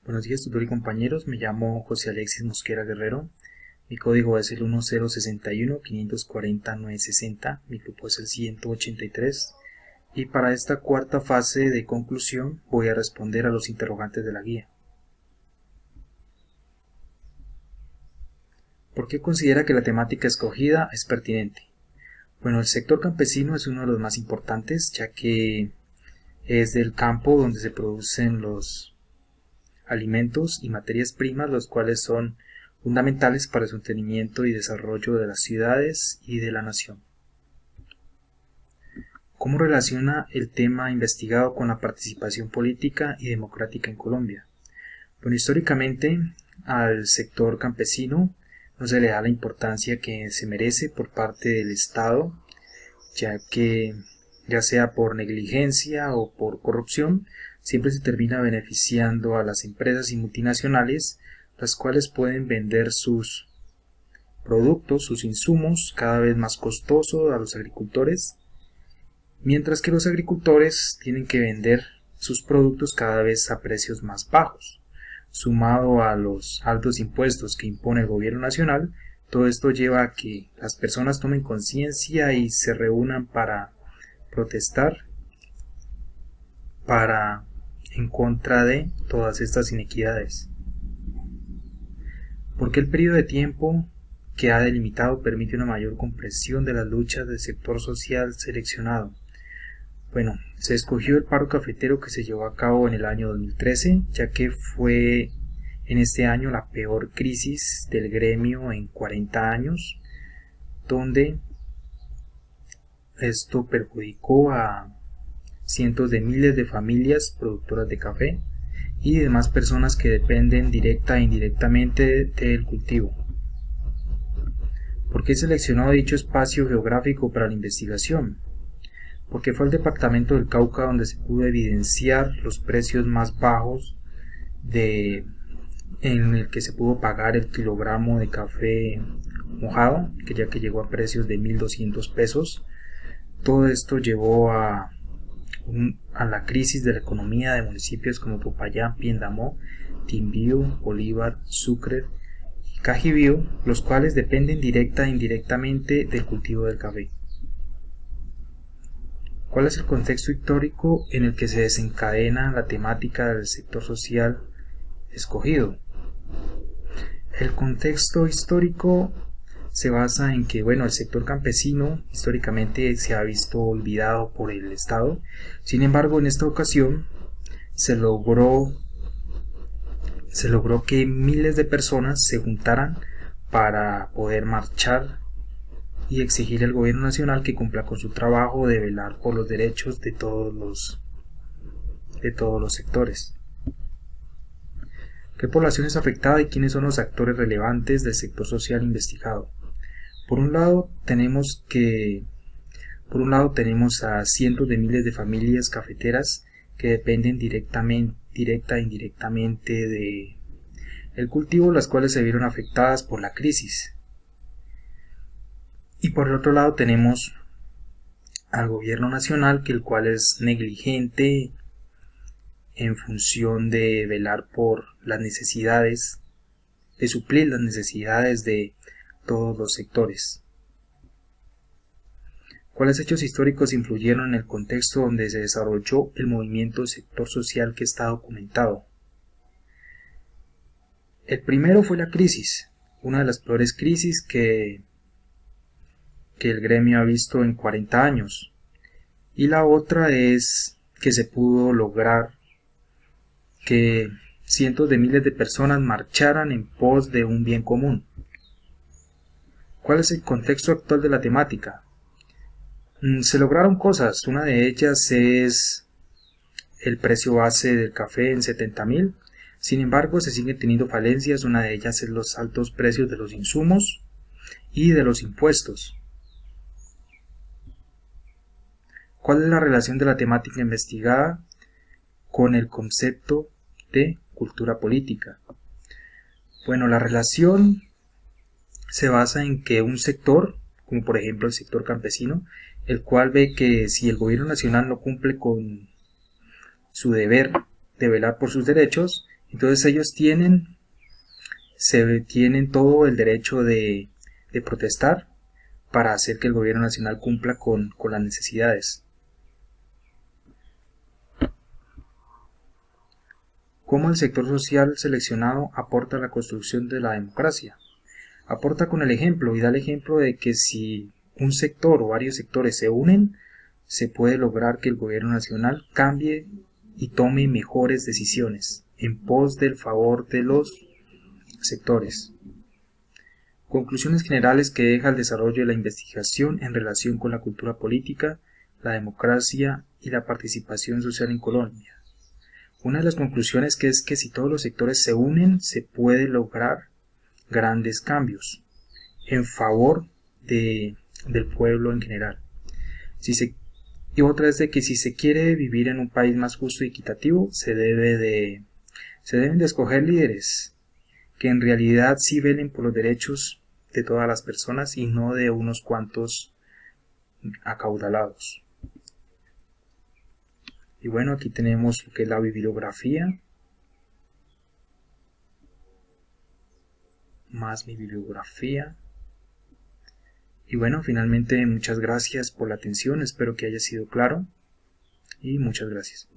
Buenos días, tutor y compañeros. Me llamo José Alexis Mosquera Guerrero. Mi código es el 1061-540-960. Mi grupo es el 183. Y para esta cuarta fase de conclusión voy a responder a los interrogantes de la guía. ¿Por qué considera que la temática escogida es pertinente? Bueno, el sector campesino es uno de los más importantes, ya que es del campo donde se producen los alimentos y materias primas, los cuales son fundamentales para el sostenimiento y desarrollo de las ciudades y de la nación. ¿Cómo relaciona el tema investigado con la participación política y democrática en Colombia? Bueno, históricamente al sector campesino no se le da la importancia que se merece por parte del Estado, ya sea por negligencia o por corrupción, siempre se termina beneficiando a las empresas y multinacionales, las cuales pueden vender sus productos, sus insumos, cada vez más costosos a los agricultores, mientras que los agricultores tienen que vender sus productos cada vez a precios más bajos. Sumado a los altos impuestos que impone el gobierno nacional, todo esto lleva a que las personas tomen conciencia y se reúnan para protestar en contra de todas estas inequidades. ¿Por qué el periodo de tiempo que ha delimitado permite una mayor comprensión de las luchas del sector social seleccionado? Bueno, se escogió el paro cafetero que se llevó a cabo en el año 2013, ya que fue en este año la peor crisis del gremio en 40 años, donde esto perjudicó a cientos de miles de familias productoras de café y demás personas que dependen directa e indirectamente del cultivo. ¿Por qué he seleccionado dicho espacio geográfico para la investigación? Porque fue el departamento del Cauca donde se pudo evidenciar los precios más bajos en el que se pudo pagar el kilogramo de café mojado, que ya que llegó a precios de 1.200 pesos. Todo esto llevó a la crisis de la economía de municipios como Popayán, Piendamó, Timbío, Bolívar, Sucre y Cajibío, los cuales dependen directa e indirectamente del cultivo del café. ¿Cuál es el contexto histórico en el que se desencadena la temática del sector social escogido? El contexto histórico se basa en que, el sector campesino históricamente se ha visto olvidado por el Estado. Sin embargo, en esta ocasión se logró que miles de personas se juntaran para poder marchar y exigir al gobierno nacional que cumpla con su trabajo de velar por los derechos de todos los sectores. ¿Qué población es afectada y quiénes son los actores relevantes del sector social investigado? Por un lado tenemos a cientos de miles de familias cafeteras que dependen directa e indirectamente del cultivo, las cuales se vieron afectadas por la crisis. Y por el otro lado tenemos al gobierno nacional, el cual es negligente en función de velar por las necesidades, de suplir las necesidades de todos los sectores. ¿Cuáles hechos históricos influyeron en el contexto donde se desarrolló el movimiento del sector social que está documentado? El primero fue la crisis, una de las peores crisis que el gremio ha visto en 40 años. Y la otra es que se pudo lograr que cientos de miles de personas marcharan en pos de un bien común. ¿Cuál es el contexto actual de la temática? Se lograron cosas, una de ellas es el precio base del café en 70.000, sin embargo se siguen teniendo falencias, una de ellas es los altos precios de los insumos y de los impuestos. ¿Cuál es la relación de la temática investigada con el concepto de cultura política? Bueno, la relación se basa en que un sector, como por ejemplo el sector campesino, el cual ve que si el gobierno nacional no cumple con su deber de velar por sus derechos, Entonces ellos tienen todo el derecho de protestar para hacer que el gobierno nacional cumpla con las necesidades. ¿Cómo el sector social seleccionado aporta a la construcción de la democracia? Aporta con el ejemplo y da el ejemplo de que si un sector o varios sectores se unen, se puede lograr que el gobierno nacional cambie y tome mejores decisiones en pos del favor de los sectores. Conclusiones generales que deja el desarrollo de la investigación en relación con la cultura política, la democracia y la participación social en Colombia. Una de las conclusiones es que si todos los sectores se unen, se puede lograr grandes cambios en favor del pueblo en general. Y otra es de que si se quiere vivir en un país más justo y equitativo, se deben de escoger líderes que en realidad sí velen por los derechos de todas las personas y no de unos cuantos acaudalados. Y bueno, aquí tenemos lo que es la bibliografía. Más mi bibliografía. Y bueno, finalmente muchas gracias por la atención, espero que haya sido claro y muchas gracias.